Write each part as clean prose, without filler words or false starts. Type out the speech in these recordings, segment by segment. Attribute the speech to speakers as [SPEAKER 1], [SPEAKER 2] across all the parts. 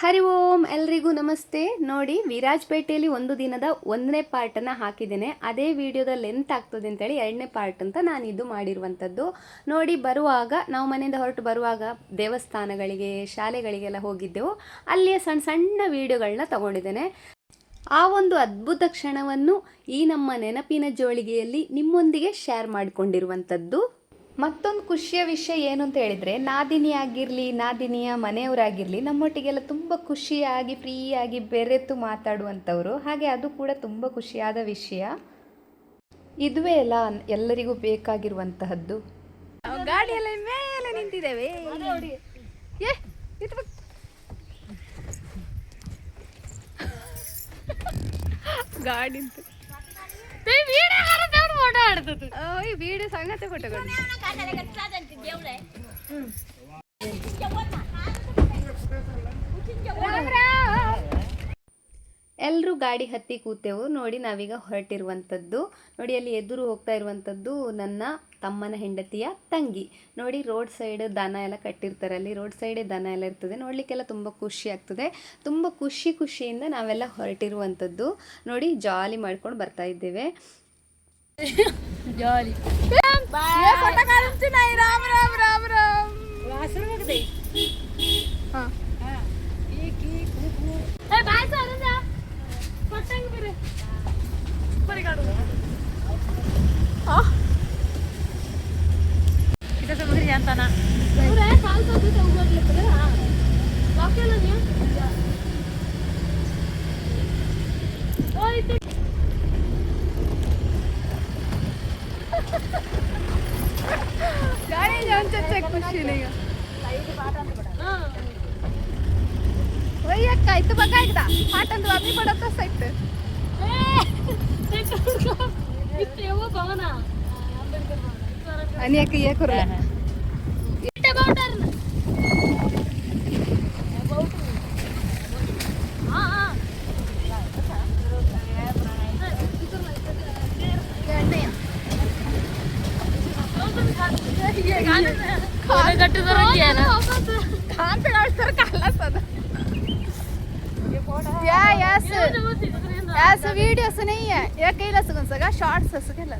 [SPEAKER 1] ಹರಿ ಓಂ ಎಲ್ರಿಗೂ ನಮಸ್ತೆ. ನೋಡಿ, ವಿರಾಜಪೇಟೆಯಲ್ಲಿ ಒಂದು ದಿನದ 1ನೇ ಪಾರ್ಟನ್ನು ಹಾಕಿದ್ದೇನೆ. ಅದೇ ವಿಡಿಯೋದ ಲೆಂತ್ ಆಗ್ತದೆ ಅಂತೇಳಿ 2ನೇ ಪಾರ್ಟ್ ಅಂತ ನಾನು ಇದು ಮಾಡಿರುವಂಥದ್ದು. ನೋಡಿ, ನಾವು ಮನೆಯಿಂದ ಹೊರಟು ಬರುವಾಗ ದೇವಸ್ಥಾನಗಳಿಗೆ, ಶಾಲೆಗಳಿಗೆಲ್ಲ ಹೋಗಿದ್ದೆವು. ಅಲ್ಲಿಯ ಸಣ್ಣ ಸಣ್ಣ ವಿಡಿಯೋಗಳನ್ನ ತಗೊಂಡಿದ್ದೇನೆ. ಆ ಒಂದು ಅದ್ಭುತ ಕ್ಷಣವನ್ನು ಈ ನಮ್ಮ ನೆನಪಿನ ಜೋಳಿಗೆಯಲ್ಲಿ ನಿಮ್ಮೊಂದಿಗೆ ಶೇರ್ ಮಾಡಿಕೊಂಡಿರುವಂಥದ್ದು. ಮತ್ತೊಂದು ಖುಷಿಯ ವಿಷಯ ಏನು ಅಂತ ಹೇಳಿದರೆ, ನಾದಿನಿ ಆಗಿರಲಿ, ನಾದಿನಿಯ ಮನೆಯವರಾಗಿರಲಿ, ನಮ್ಮೊಟ್ಟಿಗೆಲ್ಲ ತುಂಬ ಖುಷಿಯಾಗಿ ಫ್ರೀಯಾಗಿ ಬೆರೆತು ಮಾತಾಡುವಂಥವ್ರು. ಹಾಗೆ ಅದು ಕೂಡ ತುಂಬ ಖುಷಿಯಾದ ವಿಷಯ. ಇದುವೇ ಅಲ್ಲ ಎಲ್ಲರಿಗೂ ಬೇಕಾಗಿರುವಂತಹದ್ದು. ಗಾಡಿಯೆಲ್ಲ ಮೇಲೆ ನಿಂತಿದ್ದೇವೆ. ಗಾಡಿ ವೀಡಿಯೋ ಸಂಗತಿ ಎಲ್ಲರೂ ಗಾಡಿ ಹತ್ತಿ ಕೂತೆವು. ನೋಡಿ, ನಾವೀಗ ಹೊರಟಿರುವಂಥದ್ದು. ನೋಡಿ, ಅಲ್ಲಿ ಎದುರು ಹೋಗ್ತಾ ಇರುವಂಥದ್ದು ನನ್ನ ತಮ್ಮನ ಹೆಂಡತಿಯ ತಂಗಿ. ನೋಡಿ, ರೋಡ್ ಸೈಡ್ ದನ ಎಲ್ಲ ಕಟ್ಟಿರ್ತಾರೆ. ಅಲ್ಲಿ ರೋಡ್ ಸೈಡೇ ದನ ಎಲ್ಲ ಇರ್ತದೆ. ನೋಡಲಿಕ್ಕೆಲ್ಲ ತುಂಬ ಖುಷಿ ಆಗ್ತದೆ. ತುಂಬ ಖುಷಿಯಿಂದ ನಾವೆಲ್ಲ ಹೊರಟಿರುವಂಥದ್ದು. ನೋಡಿ, ಜಾಲಿ ಮಾಡ್ಕೊಂಡು ಬರ್ತಾ ಇದ್ದೇವೆ. ಜಾಲಿ ರಾಮ್ ರಾಮ್ ರಾಮ್ ರಾಮ್. गाड़ी जान चचा खुशी नहीं वही अक्का इतु बघा एकदा पाटंದು आम्ही पडत असायत इतेव भावना आणि एक ये करू इटे बाउंडर वीडियोस नहीं है ये कैला सगन सगा शॉर्ट्स सगेला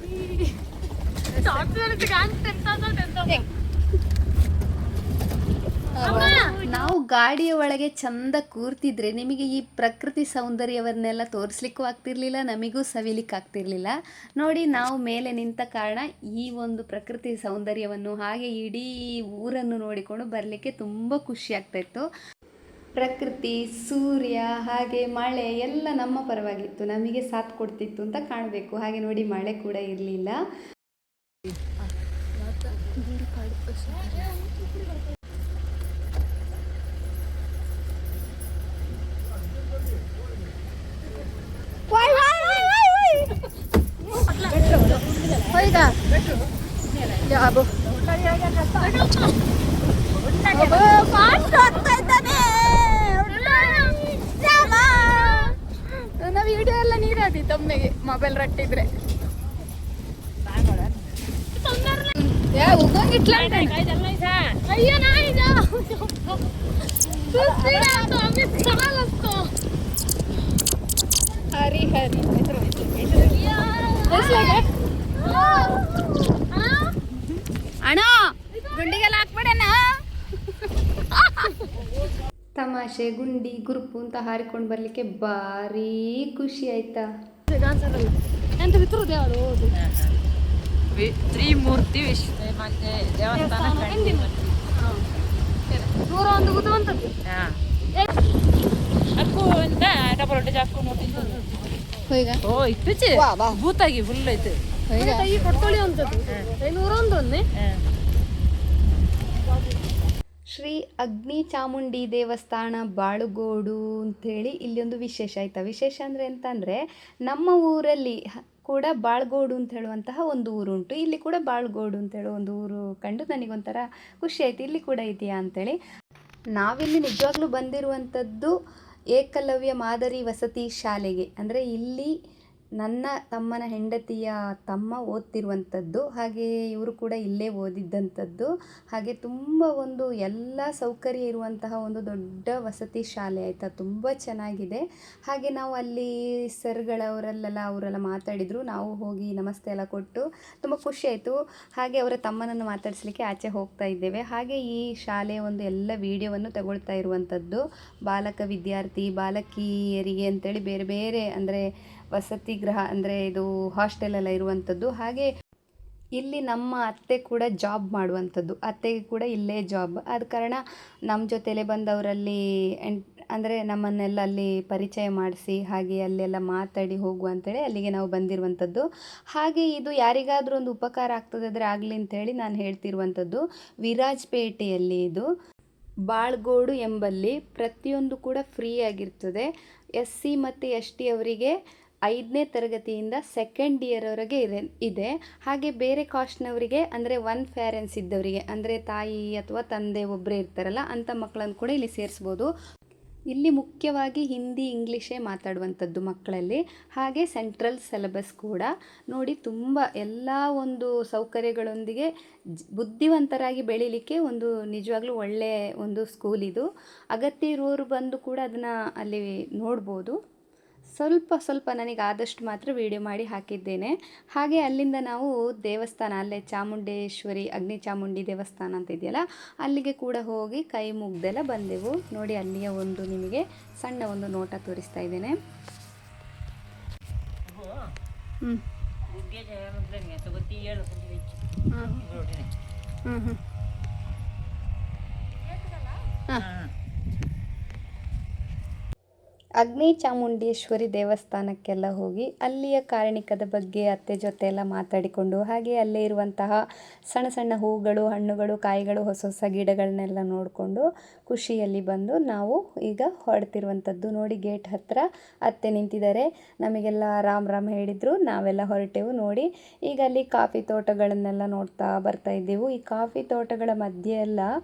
[SPEAKER 1] ನಾವು ಗಾಡಿಯ ಒಳಗೆ ಚಂದ ಕೂರ್ತಿದ್ರೆ ನಿಮಗೆ ಈ ಪ್ರಕೃತಿ ಸೌಂದರ್ಯವನ್ನೆಲ್ಲ ತೋರಿಸ್ಲಿಕ್ಕೂ ಆಗ್ತಿರ್ಲಿಲ್ಲ, ನಮಗೂ ಸವಿಲಿಕ್ಕೆ ಆಗ್ತಿರ್ಲಿಲ್ಲ. ನೋಡಿ, ನಾವು ಮೇಲೆ ನಿಂತ ಕಾರಣ ಈ ಒಂದು ಪ್ರಕೃತಿ ಸೌಂದರ್ಯವನ್ನು ಹಾಗೆ ಇಡೀ ಊರನ್ನು ನೋಡಿಕೊಂಡು ಬರಲಿಕ್ಕೆ ತುಂಬ ಖುಷಿ ಆಗ್ತಾಯಿತ್ತು. ಪ್ರಕೃತಿ, ಸೂರ್ಯ ಹಾಗೆ ಮಳೆ ಎಲ್ಲ ನಮ್ಮ ಪರವಾಗಿತ್ತು, ನಮಗೆ ಸಾಥ್ ಕೊಡ್ತಿತ್ತು ಅಂತ ಕಾಣಬೇಕು. ಹಾಗೆ ನೋಡಿ, ಮಳೆ ಕೂಡ ಇರಲಿಲ್ಲ. ವಿಡಿಯೋ ಎಲ್ಲ ನೀರಾದಿ ತಮ್ಮೆಗೆ ಮೊಬೈಲ್ ರಟ್ಟಿದ್ರೆ हरी हरी ಅಣ್ಣ ಗುಂಡಿಗೆಲ್ಲ ಹಾಕ್ಬೇಡಣ್ಣ. ತಮಾಷೆ, ಗುಂಡಿ, ಗುರುಪು ಅಂತ ಹಾರಿಕೊಂಡು ಬರ್ಲಿಕ್ಕೆ ಭಾರಿ ಖುಷಿ ಆಯ್ತಾ.
[SPEAKER 2] ತ್ರಿಮೂರ್ತಿ ದೇವಸ್ಥಾನ
[SPEAKER 1] ದೂರ ಒಂದು ಗುದ್ದುವಂಥದ್ದು
[SPEAKER 2] ಅಕ್ಕು ಅಂತ ಟಪರೊಟ್ಟೆ ಜಾಕು ನೋಡಿ ಓ ಇಪ್ಪಚ್ಚೆ ಭೂತಾಗಿ ಫುಲ್ ಐತೆ
[SPEAKER 1] ಕೊಡ್ಕೊಳ್ಳಿ ಅಂತದ್ದು 501 ಶ್ರೀ ಅಗ್ನಿ ಚಾಮುಂಡಿ ದೇವಸ್ಥಾನ ಬಾಳುಗೋಡು ಅಂಥೇಳಿ ಇಲ್ಲಿ ಒಂದು ವಿಶೇಷ ಆಯ್ತಾ. ವಿಶೇಷ ಅಂದರೆ ಎಂತಂದರೆ, ನಮ್ಮ ಊರಲ್ಲಿ ಕೂಡ ಬಾಳ್ಗೋಡು ಅಂತ ಹೇಳುವಂತಹ ಒಂದು ಊರುಂಟು. ಇಲ್ಲಿ ಕೂಡ ಬಾಳ್ಗೋಡು ಅಂತ ಹೇಳೋ ಒಂದು ಊರು ಕಂಡು ನನಗೊಂಥರ ಖುಷಿ ಆಯಿತು, ಇಲ್ಲಿ ಕೂಡ ಇದೆಯಾ ಅಂಥೇಳಿ. ನಾವಿಲ್ಲಿ ನಿಜವಾಗ್ಲೂ ಬಂದಿರುವಂಥದ್ದು ಏಕಲವ್ಯ ಮಾದರಿ ವಸತಿ ಶಾಲೆಗೆ. ಅಂದರೆ ಇಲ್ಲಿ ನನ್ನ ತಮ್ಮನ ಹೆಂಡತಿಯ ತಮ್ಮ ಓದ್ತಿರುವಂಥದ್ದು. ಹಾಗೆ ಇವರು ಕೂಡ ಇಲ್ಲೇ ಓದಿದ್ದಂಥದ್ದು. ಹಾಗೆ ತುಂಬ ಒಂದು ಎಲ್ಲ ಸೌಕರ್ಯ ಇರುವಂತಹ ಒಂದು ದೊಡ್ಡ ವಸತಿ ಶಾಲೆ ಆಯಿತಾ, ತುಂಬ ಚೆನ್ನಾಗಿದೆ. ಹಾಗೆ ನಾವು ಅಲ್ಲಿ ಅವರೆಲ್ಲ ಮಾತಾಡಿದರು. ನಾವು ಹೋಗಿ ನಮಸ್ತೆ ಎಲ್ಲ ಕೊಟ್ಟು ತುಂಬ ಖುಷಿ ಆಯಿತು. ಹಾಗೆ ಅವರ ತಮ್ಮನನ್ನು ಮಾತಾಡಿಸ್ಲಿಕ್ಕೆ ಆಚೆ ಹೋಗ್ತಾ ಇದ್ದೇವೆ. ಹಾಗೆ ಈ ಶಾಲೆಯ ಒಂದು ಎಲ್ಲ ವಿಡಿಯೋವನ್ನು ತಗೊಳ್ತಾ ಇರುವಂಥದ್ದು. ಬಾಲಕ ವಿದ್ಯಾರ್ಥಿ ಬಾಲಕಿಯರಿಗೆ ಅಂತೇಳಿ ಬೇರೆ ಬೇರೆ ಅಂದರೆ ವಸತಿ ಗೃಹ ಅಂದರೆ ಇದು ಹಾಸ್ಟೆಲ್ ಎಲ್ಲ ಇರುವಂಥದ್ದು. ಹಾಗೆ ಇಲ್ಲಿ ನಮ್ಮ ಅತ್ತೆ ಕೂಡ ಜಾಬ್ ಮಾಡುವಂಥದ್ದು. ಅತ್ತೆಗೆ ಕೂಡ ಇಲ್ಲೇ ಜಾಬ್ ಆದ ಕಾರಣ ನಮ್ಮ ಜೊತೆಲೇ ಬಂದವರಲ್ಲಿ ಅಂದರೆ ನಮ್ಮನ್ನೆಲ್ಲ ಅಲ್ಲಿ ಪರಿಚಯ ಮಾಡಿಸಿ ಹಾಗೆ ಅಲ್ಲೆಲ್ಲ ಮಾತಾಡಿ ಹೋಗುವ ಅಂತೇಳಿ ಅಲ್ಲಿಗೆ ನಾವು ಬಂದಿರುವಂಥದ್ದು. ಹಾಗೆ ಇದು ಯಾರಿಗಾದರೂ ಒಂದು ಉಪಕಾರ ಆಗ್ತದಾದರೆ ಆಗಲಿ ಅಂತೇಳಿ ನಾನು ಹೇಳ್ತಿರುವಂಥದ್ದು. ವಿರಾಜಪೇಟೆಯಲ್ಲಿ ಇದು ಬಾಳ್ಗೋಡು ಎಂಬಲ್ಲಿ ಪ್ರತಿಯೊಂದು ಕೂಡ ಫ್ರೀ ಆಗಿರ್ತದೆ. SC ಮತ್ತು ST ಅವರಿಗೆ 5ನೇ ತರಗತಿಯಿಂದ 2nd ಇಯರ್ವರೆಗೆ ಇದೆ. ಹಾಗೆ ಬೇರೆ ಕಾಸ್ಟ್ನವರಿಗೆ ಅಂದರೆ 1 ಪೇರೆಂಟ್ಸ್ ಇದ್ದವರಿಗೆ ಅಂದರೆ ತಾಯಿ ಅಥವಾ ತಂದೆ ಒಬ್ಬರೇ ಇರ್ತಾರಲ್ಲ ಅಂಥ ಮಕ್ಕಳನ್ನು ಕೂಡ ಇಲ್ಲಿ ಸೇರಿಸ್ಬೋದು. ಇಲ್ಲಿ ಮುಖ್ಯವಾಗಿ ಹಿಂದಿ ಇಂಗ್ಲೀಷೇ ಮಾತಾಡುವಂಥದ್ದು ಮಕ್ಕಳಲ್ಲಿ. ಹಾಗೆ ಸೆಂಟ್ರಲ್ ಸಿಲೆಬಸ್ ಕೂಡ ನೋಡಿ, ತುಂಬ ಎಲ್ಲ ಒಂದು ಸೌಕರ್ಯಗಳೊಂದಿಗೆ ಬುದ್ಧಿವಂತರಾಗಿ ಬೆಳೀಲಿಕ್ಕೆ ಒಂದು ನಿಜವಾಗ್ಲೂ ಒಳ್ಳೆಯ ಒಂದು ಸ್ಕೂಲ್ ಇದು. ಅಗತ್ಯ ಇರುವವರು ಬಂದು ಕೂಡ ಅದನ್ನು ಅಲ್ಲಿ ನೋಡ್ಬೋದು. ಸ್ವಲ್ಪ ನನಗೆ ಆದಷ್ಟು ಮಾತ್ರ ವಿಡಿಯೋ ಮಾಡಿ ಹಾಕಿದ್ದೇನೆ. ಹಾಗೆ ಅಲ್ಲಿಂದ ನಾವು ದೇವಸ್ಥಾನ, ಅಲ್ಲೇ ಚಾಮುಂಡೇಶ್ವರಿ ಅಗ್ನಿ ಚಾಮುಂಡಿ ದೇವಸ್ಥಾನ ಅಂತ ಇದೆಯಲ್ಲ, ಅಲ್ಲಿಗೆ ಕೂಡ ಹೋಗಿ ಕೈ ಮುಗ್ದೆಲ್ಲ ಬಂದೆವು. ನೋಡಿ, ಅಲ್ಲಿಯ ಒಂದು ನಿಮಗೆ ಸಣ್ಣ ಒಂದು ನೋಟ ತೋರಿಸ್ತಾ ಇದ್ದೇನೆ. ಅಗ್ನಿ ಚಾಮುಂಡೇಶ್ವರಿ ದೇವಸ್ಥಾನಕ್ಕೆಲ್ಲ ಹೋಗಿ ಅಲ್ಲಿಯ ಕಾರಣಿಕದ ಬಗ್ಗೆ ಅತ್ತೆ ಜೊತೆ ಎಲ್ಲ ಮಾತಾಡಿಕೊಂಡು, ಹಾಗೆ ಅಲ್ಲೇ ಇರುವಂತಹ ಸಣ್ಣ ಸಣ್ಣ ಹೂಗಳು, ಹಣ್ಣುಗಳು, ಕಾಯಿಗಳು, ಹೊಸ ಹೊಸ ಗಿಡಗಳನ್ನೆಲ್ಲ ನೋಡಿಕೊಂಡು ಖುಷಿಯಲ್ಲಿ ಬಂದು ನಾವು ಈಗ ಹೊರಡ್ತಿರುವಂಥದ್ದು. ನೋಡಿ, ಗೇಟ್ ಹತ್ತಿರ ಅತ್ತೆ ನಿಂತಿದ್ದಾರೆ. ನಮಗೆಲ್ಲ ರಾಮ್ ಹೇಳಿದರು, ನಾವೆಲ್ಲ ಹೊರಟೆವು. ನೋಡಿ, ಈಗ ಅಲ್ಲಿ ಕಾಫಿ ತೋಟಗಳನ್ನೆಲ್ಲ ನೋಡ್ತಾ ಬರ್ತಾ ಇದ್ದೆವು. ಈ ಕಾಫಿ ತೋಟಗಳ ಮಧ್ಯೆ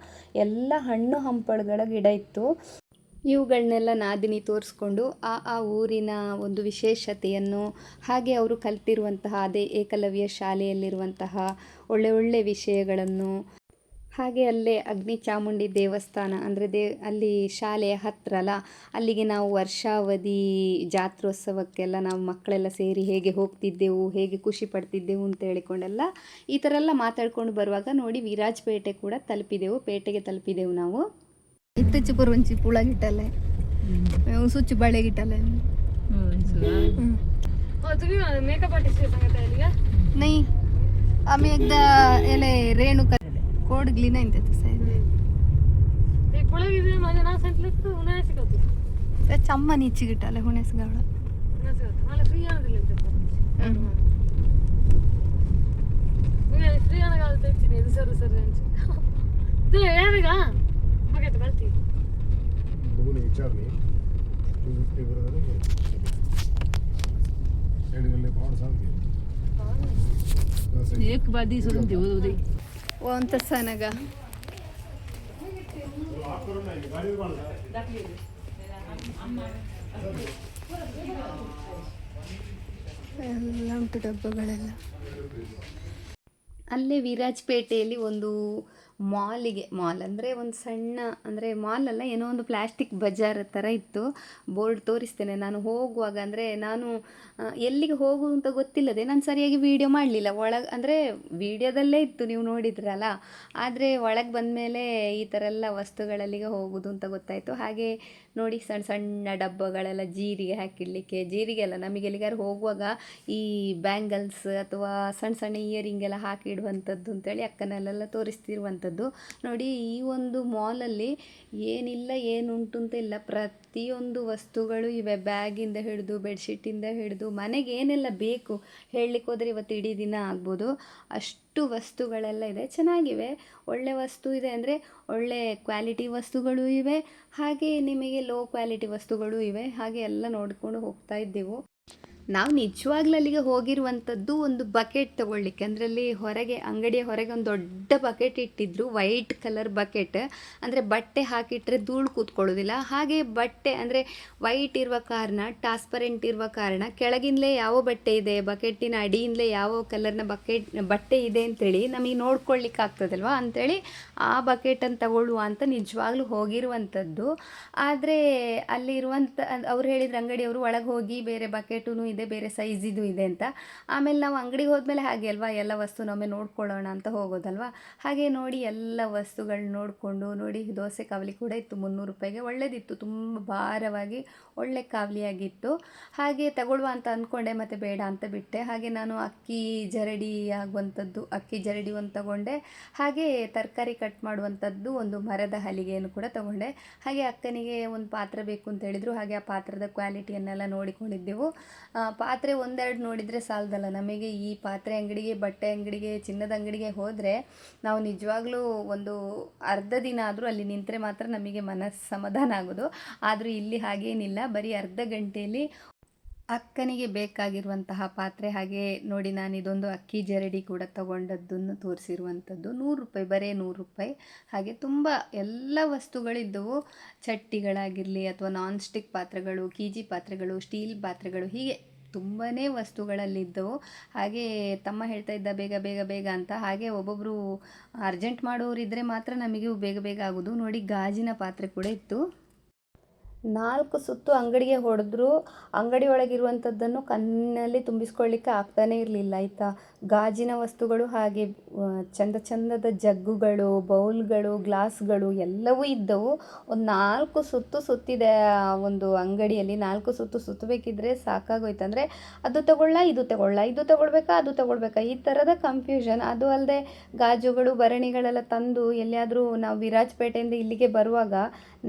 [SPEAKER 1] ಎಲ್ಲ ಹಣ್ಣು ಹಂಪಲುಗಳ ಗಿಡ ಇತ್ತು. ಇವುಗಳನ್ನೆಲ್ಲ ನಾದಿನಿ ತೋರಿಸ್ಕೊಂಡು ಆ ಊರಿನ ಒಂದು ವಿಶೇಷತೆಯನ್ನು, ಹಾಗೆ ಅವರು ಕಲಿತಿರುವಂತಹ ಅದೇ ಏಕಲವ್ಯ ಶಾಲೆಯಲ್ಲಿರುವಂತಹ ಒಳ್ಳೆ ವಿಷಯಗಳನ್ನು, ಹಾಗೆ ಅಲ್ಲೇ ಅಗ್ನಿ ಚಾಮುಂಡಿ ದೇವಸ್ಥಾನ ಅಂದರೆ ಅಲ್ಲಿ ಶಾಲೆಯ ಹತ್ತಿರ ಅಲ್ಲಿಗೆ ನಾವು ವರ್ಷಾವಧಿ ಜಾತ್ರೋತ್ಸವಕ್ಕೆಲ್ಲ ನಾವು ಮಕ್ಕಳೆಲ್ಲ ಸೇರಿ ಹೇಗೆ ಹೋಗ್ತಿದ್ದೆವು, ಹೇಗೆ ಖುಷಿ ಪಡ್ತಿದ್ದೆವು ಅಂತ ಹೇಳಿಕೊಂಡೆಲ್ಲ ಈ ಥರ ಎಲ್ಲ ಮಾತಾಡ್ಕೊಂಡು ಬರುವಾಗ ನೋಡಿ, ವಿರಾಜಪೇಟೆ ಕೂಡ ಪೇಟೆಗೆ ತಲುಪಿದೆವು ನಾವು.
[SPEAKER 3] इत्तच परवंची पुळा गिटाले सुच बाळे गिटाले
[SPEAKER 2] तुम्ही मेकअप आर्टिस्ट सांगत आहे का?
[SPEAKER 3] नाही, आम्ही एकदा याला रेणुका कोडगली नाही त्याचं साहेब
[SPEAKER 2] ते पुळा गिरे माझं नाव सांगितलं तू उन्हाळ्यात शिकवते
[SPEAKER 3] त्याच्या अम्मानीची गिटाले हुण्यास गावडा
[SPEAKER 2] मला फ्री आणून दिले फ्री आणा घालता सर ते यावे का बघायचं घालते
[SPEAKER 4] बघून विचार नाही
[SPEAKER 2] एक बादी सोडून देऊ दे
[SPEAKER 3] ಅಂತ ಸನಗ ಎಲ್ಲ ಉಂಟು ಡಬ್ಬಗಳೆಲ್ಲ.
[SPEAKER 1] ಅಲ್ಲೇ ವಿರಾಜಪೇಟೆಯಲ್ಲಿ ಒಂದು ಮಾಲ್ ಅಂದರೆ ಒಂದು ಸಣ್ಣ ಅಂದರೆ ಮಾಲ್ ಅಲ್ಲ, ಏನೋ ಒಂದು ಪ್ಲ್ಯಾಸ್ಟಿಕ್ ಬಜಾರ್ ಥರ ಇತ್ತು. ಬೋರ್ಡ್ ತೋರಿಸ್ತೇನೆ. ನಾನು ಹೋಗುವಾಗ ಅಂದರೆ ನಾನು ಎಲ್ಲಿಗೆ ಹೋಗುವುದು ಅಂತ ಗೊತ್ತಿಲ್ಲದೆ ನಾನು ಸರಿಯಾಗಿ ವೀಡಿಯೋ ಮಾಡಲಿಲ್ಲ. ಅಂದರೆ ವೀಡಿಯೋದಲ್ಲೇ ಇತ್ತು, ನೀವು ನೋಡಿದ್ರಲ್ಲ. ಆದರೆ ಒಳಗೆ ಬಂದಮೇಲೆ ಈ ಥರ ಎಲ್ಲ ವಸ್ತುಗಳಲ್ಲಿಗೆ ಹೋಗೋದು ಅಂತ ಗೊತ್ತಾಯಿತು. ಹಾಗೆ ನೋಡಿ, ಸಣ್ಣ ಸಣ್ಣ ಡಬ್ಬಗಳೆಲ್ಲ ಜೀರಿಗೆ ಹಾಕಿಡಲಿಕ್ಕೆ, ಜೀರಿಗೆ ಅಲ್ಲ, ನಮಗೆ ಎಲ್ಲಿಗಾರು ಹೋಗುವಾಗ ಈ ಬ್ಯಾಂಗಲ್ಸ್ ಅಥವಾ ಸಣ್ಣ ಸಣ್ಣ ಇಯರಿಂಗ್ ಎಲ್ಲ ಹಾಕಿಡುವಂಥದ್ದು ಅಂತೇಳಿ ಅಕ್ಕನಲ್ಲೆಲ್ಲ ತೋರಿಸ್ತಿರುವಂಥದ್ದು. ನೋಡಿ, ಈ ಒಂದು ಮಾಲಲ್ಲಿ ಏನಿಲ್ಲ ಏನುಂಟು ಅಂತ ಇಲ್ಲ, ಪ್ರತಿಯೊಂದು ವಸ್ತುಗಳು ಇವೆ. ಬ್ಯಾಗಿಂದ ಹಿಡಿದು ಬೆಡ್ಶೀಟಿಂದ ಹಿಡಿದು ಮನೆಗೆ ಏನೆಲ್ಲ ಬೇಕು ಹೇಳಲಿಕ್ಕೆ ಹೋದರೆ ಇವತ್ತು ಇಡೀ ದಿನ ಆಗ್ಬೋದು, ಅಷ್ಟು ವಸ್ತುಗಳೆಲ್ಲ ಇದೆ. ಚೆನ್ನಾಗಿವೆ, ಒಳ್ಳೆ ವಸ್ತು ಇದೆ ಅಂದರೆ ಒಳ್ಳೆ ಕ್ವಾಲಿಟಿ ವಸ್ತುಗಳು ಇವೆ, ಹಾಗೆ ನಿಮಗೆ ಲೋ ಕ್ವಾಲಿಟಿ ವಸ್ತುಗಳು ಇವೆ. ಹಾಗೆ ಎಲ್ಲ ನೋಡಿಕೊಂಡು ಹೋಗ್ತಾ ಇದ್ದೆವು. ನಾವು ನಿಜವಾಗ್ಲೂ ಅಲ್ಲಿಗೆ ಹೋಗಿರುವಂಥದ್ದು ಒಂದು ಬಕೆಟ್ ತೊಗೊಳ್ಳಿಕ್ಕೆ. ಅಂದರೆ ಅಲ್ಲಿ ಹೊರಗೆ ಅಂಗಡಿಯ ಹೊರಗೆ ಒಂದು ದೊಡ್ಡ ಬಕೆಟ್ ಇಟ್ಟಿದ್ರು, ವೈಟ್ ಕಲರ್ ಬಕೆಟ್. ಅಂದರೆ ಬಟ್ಟೆ ಹಾಕಿಟ್ರೆ ಧೂಳು ಕೂತ್ಕೊಳ್ಳೋದಿಲ್ಲ. ಹಾಗೆ ಬಟ್ಟೆ ಅಂದರೆ ವೈಟ್ ಇರುವ ಕಾರಣ, ಟ್ರಾನ್ಸ್ಪರೆಂಟ್ ಇರುವ ಕಾರಣ ಕೆಳಗಿಂದಲೇ ಯಾವ ಬಟ್ಟೆ ಇದೆ, ಬಕೆಟಿನ ಅಡಿಯಿಂದಲೇ ಯಾವ ಕಲರ್ನ ಬಟ್ಟೆ ಇದೆ ಅಂತೇಳಿ ನಮಗೆ ನೋಡ್ಕೊಳ್ಳಿಕ್ಕೆ ಆಗ್ತದಲ್ವ ಅಂಥೇಳಿ ಆ ಬಕೆಟನ್ನು ತಗೊಳ್ಳುವ ಅಂತ ನಿಜವಾಗ್ಲೂ ಹೋಗಿರುವಂಥದ್ದು. ಆದರೆ ಅಲ್ಲಿರುವಂಥ ಅವ್ರು ಹೇಳಿದ್ರು ಅಂಗಡಿಯವರು, ಒಳಗೆ ಹೋಗಿ ಬೇರೆ ಬಕೆಟೂ ಇದೆ, ಬೇರೆ ಸೈಜಿದು ಇದೆ ಅಂತ. ಆಮೇಲೆ ನಾವು ಅಂಗಡಿಗೆ ಹೋದ್ಮೇಲೆ ಹಾಗೆ ಅಲ್ವಾ, ಎಲ್ಲ ವಸ್ತು ನಮ್ಮೆ ನೋಡ್ಕೊಳ್ಳೋಣ ಅಂತ ಹೋಗೋದಲ್ವ. ಹಾಗೆ ನೋಡಿ ಎಲ್ಲ ವಸ್ತುಗಳನ್ನ ನೋಡಿಕೊಂಡು ನೋಡಿ, ದೋಸೆ ಕಾವಲಿ ಕೂಡ ಇತ್ತು 300 ರೂಪಾಯಿಗೆ. ಒಳ್ಳೆದಿತ್ತು, ತುಂಬ ಭಾರವಾಗಿ ಒಳ್ಳೆ ಕಾವಲಿಯಾಗಿತ್ತು. ಹಾಗೆ ತಗೊಳ್ಳುವ ಅಂತ ಅಂದ್ಕೊಂಡೆ, ಮತ್ತು ಬೇಡ ಅಂತ ಬಿಟ್ಟೆ. ಹಾಗೆ ನಾನು ಅಕ್ಕಿ ಜರಡಿ ಆಗುವಂಥದ್ದು, ಅಕ್ಕಿ ಜರಡಿ ಒಂದು ತಗೊಂಡೆ. ಹಾಗೆ ತರಕಾರಿ ಕಟ್ ಮಾಡುವಂಥದ್ದು ಒಂದು ಮರದ ಹಲಿಗೆಯನ್ನು ಕೂಡ ತಗೊಂಡೆ. ಹಾಗೆ ಅಕ್ಕನಿಗೆ ಒಂದು ಪಾತ್ರೆ ಬೇಕು ಅಂತ ಹೇಳಿದರು. ಹಾಗೆ ಆ ಪಾತ್ರದ ಕ್ವಾಲಿಟಿಯನ್ನೆಲ್ಲ ನೋಡಿಕೊಂಡಿದ್ದೆವು. ಪಾತ್ರೆ ಒಂದೆರಡು ನೋಡಿದರೆ ಸಾಲದಲ್ಲ ನಮಗೆ. ಈ ಪಾತ್ರೆ ಅಂಗಡಿಗೆ, ಬಟ್ಟೆ ಅಂಗಡಿಗೆ, ಚಿನ್ನದ ಅಂಗಡಿಗೆ ಹೋದರೆ ನಾವು ನಿಜವಾಗ್ಲೂ ಒಂದು ಅರ್ಧ ದಿನ ಆದರೂ ಅಲ್ಲಿ ನಿಂತರೆ ಮಾತ್ರ ನಮಗೆ ಮನಸ್ಸು ಸಮಾಧಾನ ಆಗೋದು. ಆದರೂ ಇಲ್ಲಿ ಹಾಗೇನಿಲ್ಲ, ಬರೀ ಅರ್ಧ ಗಂಟೆಯಲ್ಲಿ ಅಕ್ಕನಿಗೆ ಬೇಕಾಗಿರುವಂತಹ ಪಾತ್ರೆ. ಹಾಗೆ ನೋಡಿ, ನಾನು ಇದೊಂದು ಅಕ್ಕಿ ಜರಡಿ ಕೂಡ ತಗೊಂಡದ್ದನ್ನು ತೋರಿಸಿರುವಂಥದ್ದು 100 ರೂಪಾಯಿ, ಬರೀ 100 ರೂಪಾಯಿ. ಹಾಗೆ ತುಂಬ ಎಲ್ಲ ವಸ್ತುಗಳಿದ್ದವು, ಚಟ್ಟಿಗಳಾಗಿರಲಿ ಅಥವಾ ನಾನ್ ಸ್ಟಿಕ್ ಪಾತ್ರೆಗಳು, ಕೀಜಿ ಪಾತ್ರೆಗಳು, ಸ್ಟೀಲ್ ಪಾತ್ರೆಗಳು, ಹೀಗೆ ತುಂಬಾ ವಸ್ತುಗಳಲ್ಲಿದ್ದವು. ಹಾಗೆ ತಮ್ಮ ಹೇಳ್ತಾ ಇದ್ದ ಬೇಗ ಬೇಗ ಬೇಗ ಅಂತ. ಹಾಗೆ ಒಬ್ಬೊಬ್ಬರು ಅರ್ಜೆಂಟ್ ಮಾಡೋರಿದ್ದರೆ ಮಾತ್ರ ನಮಗೆ ಬೇಗ ಬೇಗ ಆಗೋದು. ನೋಡಿ, ಗಾಜಿನ ಪಾತ್ರೆ ಕೂಡ ಇತ್ತು. 4 ಸುತ್ತು ಅಂಗಡಿಗೆ ಹೊಡೆದ್ರು, ಅಂಗಡಿ ಒಳಗಿರುವಂಥದ್ದನ್ನು ಕಣ್ಣಲ್ಲಿ ತುಂಬಿಸ್ಕೊಳ್ಳಿಕ್ಕೆ ಆಗ್ತಾನೇ ಇರಲಿಲ್ಲ ಆಯಿತಾ. ಗಾಜಿನ ವಸ್ತುಗಳು, ಹಾಗೆ ಚಂದ ಚಂದದ ಜಗ್ಗುಗಳು, ಬೌಲ್ಗಳು, ಗ್ಲಾಸ್ಗಳು ಎಲ್ಲವೂ ಇದ್ದವು. ಒಂದು 4 ಸುತ್ತು ಸುತ್ತಿದೆ ಆ ಒಂದು ಅಂಗಡಿಯಲ್ಲಿ. 4 ಸುತ್ತು ಸುತ್ತಬೇಕಿದ್ರೆ ಸಾಕಾಗೋಯ್ತು. ಅಂದರೆ ಅದು ತಗೊಳ್ಳ, ಇದು ತಗೊಳ್ಳ, ಇದು ತಗೊಳ್ಬೇಕಾ, ಅದು ತಗೊಳ್ಬೇಕಾ, ಈ ಥರದ ಕನ್ಫ್ಯೂಷನ್. ಅದು ಅಲ್ಲದೆ ಗಾಜುಗಳು, ಭರಣಿಗಳೆಲ್ಲ ತಂದು ಎಲ್ಲಿಯಾದರೂ ನಾವು ವಿರಾಜಪೇಟೆಯಿಂದ ಇಲ್ಲಿಗೆ ಬರುವಾಗ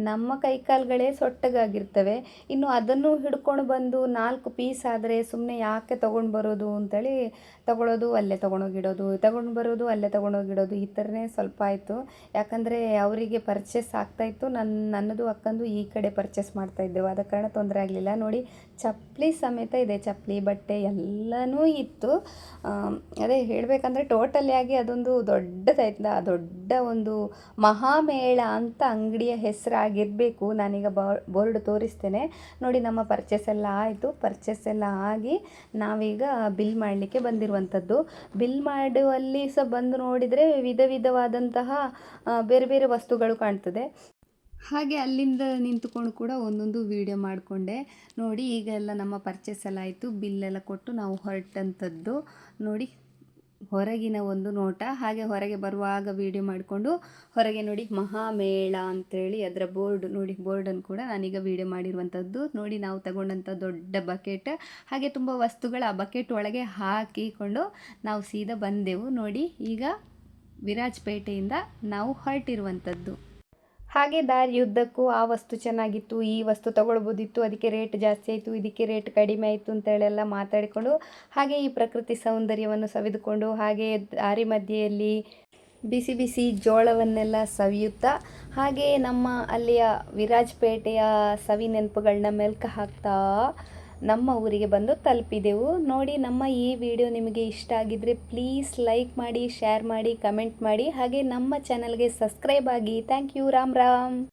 [SPEAKER 1] ನಮ್ಮ ಕೈಕಾಲುಗಳೇ ಸೊಟ್ಟಗಾಗಿರ್ತವೆ. ಇನ್ನು ಅದನ್ನು ಹಿಡ್ಕೊಂಡು ಬಂದು 4 ಪೀಸ್ ಆದರೆ ಸುಮ್ಮನೆ ಯಾಕೆ ತೊಗೊಂಡು ಬರೋದು ಅಂತೇಳಿ ತೊಗೊಳೋದು, ಅಲ್ಲೇ ತೊಗೊಂಡೋಗಿಡೋದು, ತೊಗೊಂಡು ಬರೋದು, ಅಲ್ಲೇ ತೊಗೊಂಡೋಗಿಡೋದು, ಈ ಥರನೇ ಸ್ವಲ್ಪ ಆಯಿತು. ಯಾಕಂದರೆ ಅವರಿಗೆ ಪರ್ಚೇಸ್ ಆಗ್ತಾಯಿತ್ತು, ನನ್ನದು ಅಕ್ಕಂದು ಈ ಕಡೆ ಪರ್ಚೇಸ್ ಮಾಡ್ತಾಯಿದ್ದೆವು. ಆದ ಕಾರಣ ತೊಂದರೆ ಆಗಲಿಲ್ಲ. ನೋಡಿ, ಚಪ್ಪಲಿ ಸಮೇತ ಇದೆ, ಚಪ್ಪಲಿ, ಬಟ್ಟೆ ಎಲ್ಲನೂ ಇತ್ತು. ಅದೇ ಹೇಳಬೇಕಂದ್ರೆ ಟೋಟಲಿಯಾಗಿ ಅದೊಂದು ದೊಡ್ಡದಾಯ್ತು, ದೊಡ್ಡ ಒಂದು ಮಹಾಮೇಳ ಅಂತ ಅಂಗಡಿಯ ಹೆಸರಾಗಿರಬೇಕು. ನಾನೀಗ ಬೋರ್ಡ್ ತೋರಿಸ್ತೇನೆ ನೋಡಿ. ನಮ್ಮ ಪರ್ಚೇಸ್ ಎಲ್ಲ ಆಯಿತು. ಪರ್ಚೇಸ್ ಎಲ್ಲ ಆಗಿ ನಾವೀಗ ಬಿಲ್ ಮಾಡಲಿಕ್ಕೆ ಬಂದಿರುವಂಥದ್ದು. ಬಿಲ್ ಮಾಡುವಲ್ಲಿ ಸಹ ಬಂದು ನೋಡಿದರೆ ವಿಧ ವಿಧವಾದಂತಹ ಬೇರೆ ಬೇರೆ ವಸ್ತುಗಳು ಕಾಣ್ತದೆ. ಹಾಗೆ ಅಲ್ಲಿಂದ ನಿಂತುಕೊಂಡು ಕೂಡ ಒಂದೊಂದು ವಿಡಿಯೋ ಮಾಡಿಕೊಂಡೆ. ನೋಡಿ, ಈಗ ಎಲ್ಲ ನಮ್ಮ ಪರ್ಚೇಸ್ ಎಲ್ಲ ಆಯಿತು. ಬಿಲ್ಲೆಲ್ಲ ಕೊಟ್ಟು ನಾವು ಹೊರಟಂಥದ್ದು. ನೋಡಿ, ಹೊರಗಿನ ಒಂದು ನೋಟ. ಹಾಗೆ ಹೊರಗೆ ಬರುವಾಗ ವಿಡಿಯೋ ಮಾಡಿಕೊಂಡು ಹೊರಗೆ ನೋಡಿ ಮಹಾಮೇಳ ಅಂತೇಳಿ ಅದರ ಬೋರ್ಡ್ ನೋಡಿ, ಬೋರ್ಡನ್ನು ಕೂಡ ನಾನೀಗ ವಿಡಿಯೋ ಮಾಡಿರುವಂಥದ್ದು. ನೋಡಿ, ನಾವು ತಗೊಂಡಂಥ ದೊಡ್ಡ ಬಕೆಟ್, ಹಾಗೆ ತುಂಬ ವಸ್ತುಗಳು ಆ ಬಕೆಟ್ ಒಳಗೆ ಹಾಕಿಕೊಂಡು ನಾವು ಸೀದಾ ಬಂದೆವು. ನೋಡಿ, ಈಗ ವಿರಾಜಪೇಟೆಯಿಂದ ನಾವು ಹೊರಟಿರುವಂಥದ್ದು. ಹಾಗೆ ದಾರಿಯುದ್ದಕ್ಕೂ ಆ ವಸ್ತು ಚೆನ್ನಾಗಿತ್ತು, ಈ ವಸ್ತು ತಗೊಳ್ಬೋದಿತ್ತು, ಅದಕ್ಕೆ ರೇಟ್ ಜಾಸ್ತಿ ಆಯಿತು, ಇದಕ್ಕೆ ರೇಟ್ ಕಡಿಮೆ ಆಯಿತು ಅಂತೇಳೆಲ್ಲ ಮಾತಾಡಿಕೊಂಡು, ಹಾಗೆ ಈ ಪ್ರಕೃತಿ ಸೌಂದರ್ಯವನ್ನು ಸವಿದುಕೊಂಡು, ಹಾಗೆ ದಾರಿ ಮಧ್ಯೆಯಲ್ಲಿ ಬಿಸಿ ಬಿಸಿ ಜೋಳವನ್ನೆಲ್ಲ ಸವಿಯುತ್ತಾ, ಹಾಗೆ ನಮ್ಮ ಅಲ್ಲಿಯ ವಿರಾಜಪೇಟೆಯ ಸವಿ ನೆನಪುಗಳನ್ನ ಮೆಲ್ಕು ಹಾಕ್ತಾ ನಮ್ಮ ಊರಿಗೆ ಬಂದು ತಲುಪಿದೆವು. ನೋಡಿ, ನಮ್ಮ ಈ ವಿಡಿಯೋ ನಿಮಗೆ ಇಷ್ಟ ಆಗಿದ್ದರೆ ಪ್ಲೀಸ್ ಲೈಕ್ ಮಾಡಿ, ಶೇರ್ ಮಾಡಿ, ಕಮೆಂಟ್ ಮಾಡಿ, ಹಾಗೆ ನಮ್ಮ ಚಾನಲ್ಗೆ ಸಬ್ಸ್ಕ್ರೈಬ್ ಆಗಿ. Thank you. ರಾಮ್ ರಾಮ್.